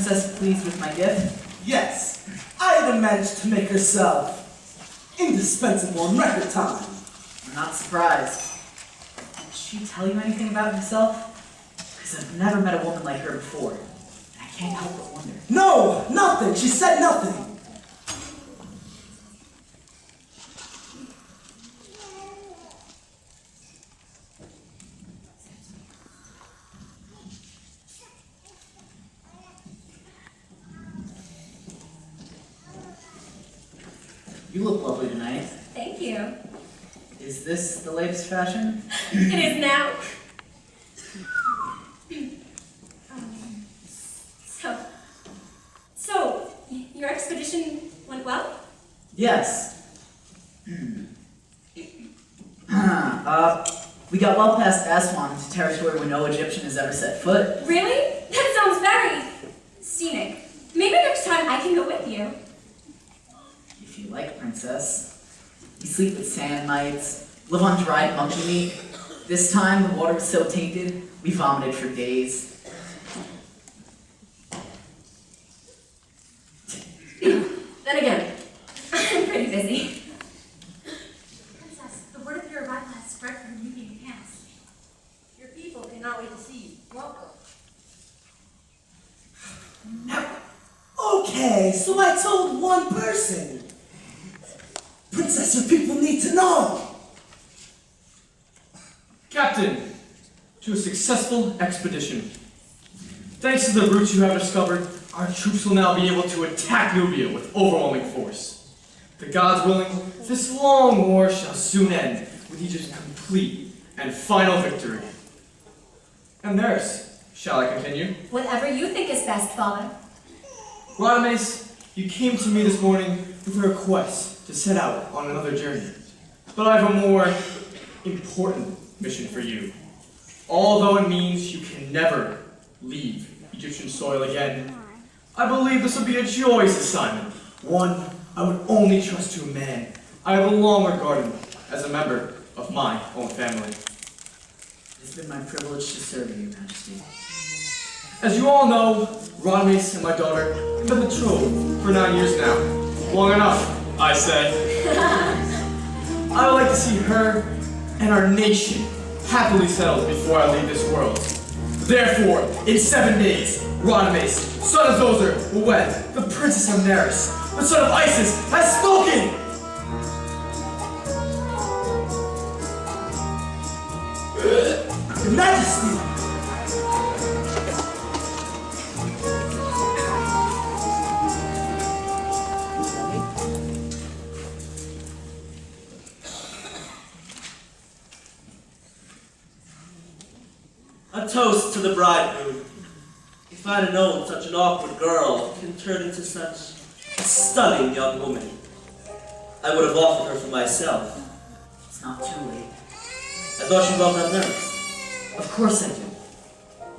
princess pleased with my gift? Yes, Aida managed to make herself indispensable in record time. I'm not surprised. Did she tell you anything about herself? Because I've never met a woman like her before. And I can't help but wonder. No, nothing. She said nothing. You look lovely tonight. Thank you. Is this the latest fashion? It is now. So, your expedition went well? Yes. We got well past Aswan to territory where no Egyptian has ever set foot. Really? That sounds very scenic. Maybe next time I can go with you. If you like, princess. We sleep with sand mites, live on dried monkey meat. This time, the water was so tainted, we vomited for days. Then again, I'm pretty busy. Princess, the word of your arrival has spread from Nubian camps. Your people cannot wait to see you. Welcome. Okay, so I told one person. Princess, your people need to know. Captain, to a successful expedition. Thanks to the routes you have discovered, our troops will now be able to attack Nubia with overwhelming force. The gods willing, this long war shall soon end with Egypt's complete and final victory. And theirs. Shall I continue? Whatever you think is best, Father. Radames, you came to me this morning with a request to set out on another journey. But I have a more important mission for you. Although it means you can never leave Egyptian soil again, I believe this will be a joyous assignment. One I would only trust to a man I have long regarded as a member of my own family. It's been my privilege to serve you, Your Majesty. As you all know, Radames and my daughter have been betrothed for 9 years now. Long enough, I say. I would like to see her and our nation happily settled before I leave this world. Therefore, in 7 days, Radames, son of Zoser, will wed the Princess Amneris. The son of Isis has spoken! Your Majesty! A toast to the bridegroom. If I had known such an awkward girl can turn into such a stunning young woman, I would have offered her for myself. It's not too late. I thought you loved Amneris. Of course I do.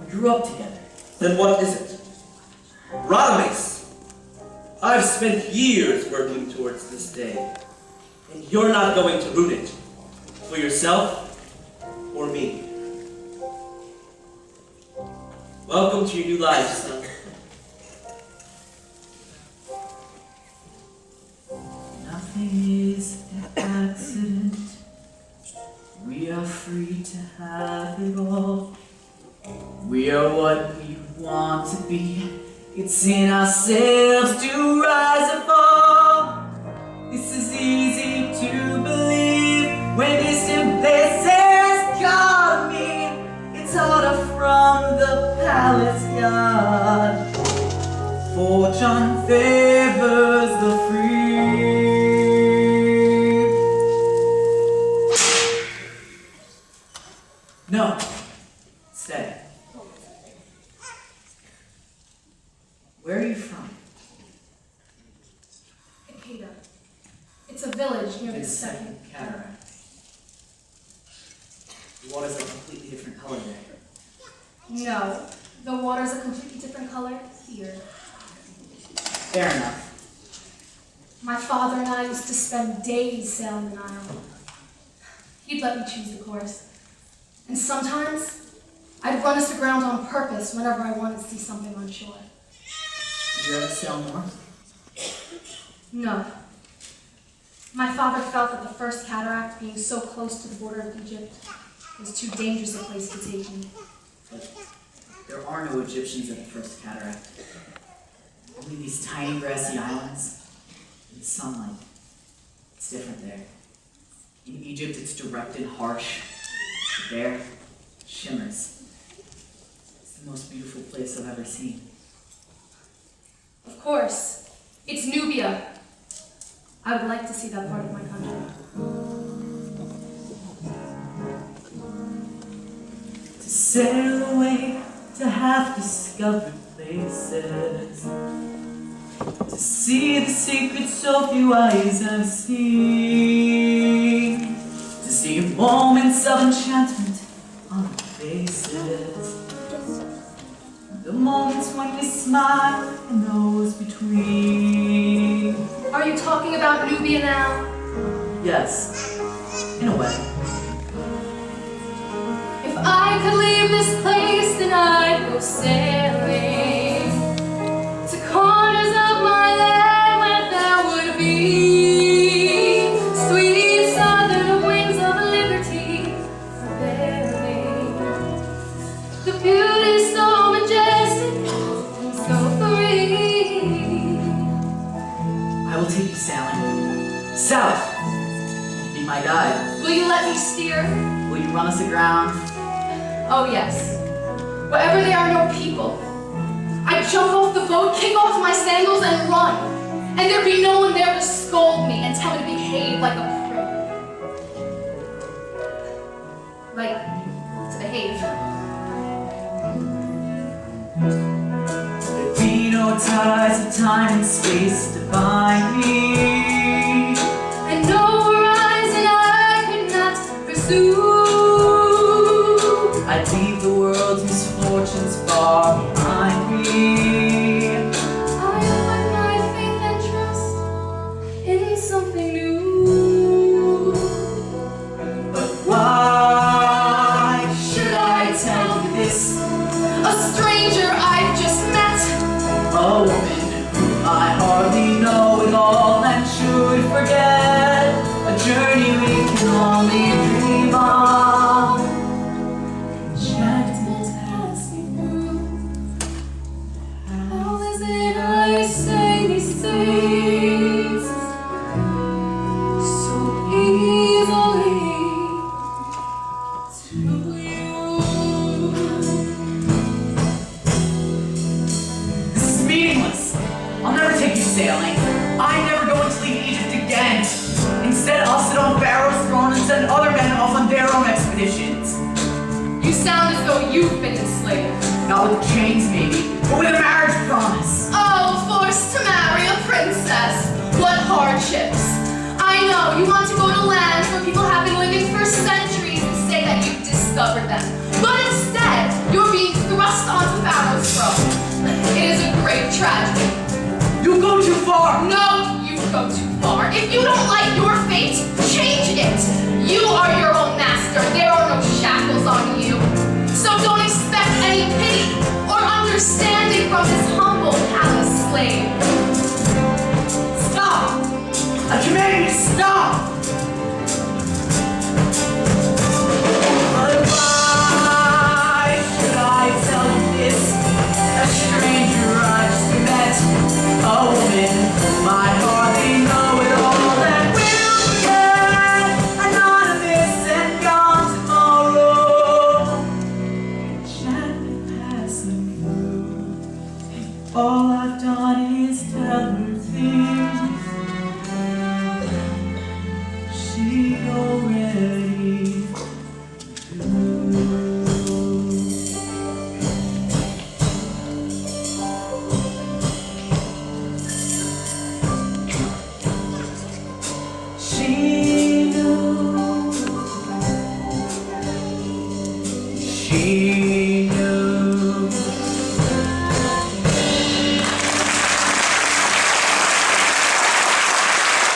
We grew up together. Then what is it? Radames! I've spent years working towards this day, and you're not going to ruin it. For yourself or me. Welcome to your new life, son. Nothing is an accident. We are free to have it all. We are what we want to be. It's in ourselves to rise and fall. This is easy to believe when distant places call me. It's harder from the palace yard. Fortune favors the free. No. Stay. Where are you from? Aida. It's a village near the second cataract. The water's a completely different color there. No, the water's a completely different color here. Fair enough. My father and I used to spend days sailing the Nile. He'd let me choose the course. And sometimes, I'd run us aground on purpose whenever I wanted to see something on shore. Did you ever sail north? No. My father felt that the first cataract, being so close to the border of Egypt, was too dangerous a place to take me. But there are no Egyptians at the first cataract. Only these tiny grassy islands and sunlight. It's different there. In Egypt, it's direct and harsh. But there, it shimmers. It's the most beautiful place I've ever seen. Of course. It's Nubia. I would like to see that part of my country. To sail away to half-discovered places, to see the secrets so few eyes have seen, to see moments of enchantment on our faces, the moments when we smile and those between. Are you talking about Nubia now? Yes, in a way. If I could leave this place, then I'd go sailing to corners of my land where there would be sweet southern winds of liberty bearing the beauty so majestic and so free. I will take you sailing. South! Be my guide. Will you let me steer? Will you run us aground? Oh yes. Wherever there are no people, I jump off the boat, kick off my sandals, and run. And there'd be no one there to scold me and tell me to behave like a pro. Like, to behave. There'd be no ties of time and space to bind me. And no horizon I could not pursue. I'd leave the world's misfortunes far behind me. I put my faith and trust in something new. But why should I tell you this? A stranger I've just met. A woman whom I hardly know at all and should forget. A journey we can only dream of. Enchantment has me through. How is it I say these things so easily to you? This is meaningless. I'll never take you sailing. I'm never going to leave Egypt again. Instead, I'll sit on Pharaoh's throne and send other men off on their own expeditions. You sound as though you've been enslaved. Not with chains, maybe, but with a marriage promise. Oh, forced to marry a princess. What hardships. I know, you want to go to lands where people have been living for centuries and say that you've discovered them. But instead, you're being thrust onto Pharaoh's throne. It is a great tragedy. You go too far. No, you go too far. If you don't like your fate, change it. You are your own master. There are no shackles on you. So don't expect any pity or understanding from this humble palace slave. Stop! I command you to stop!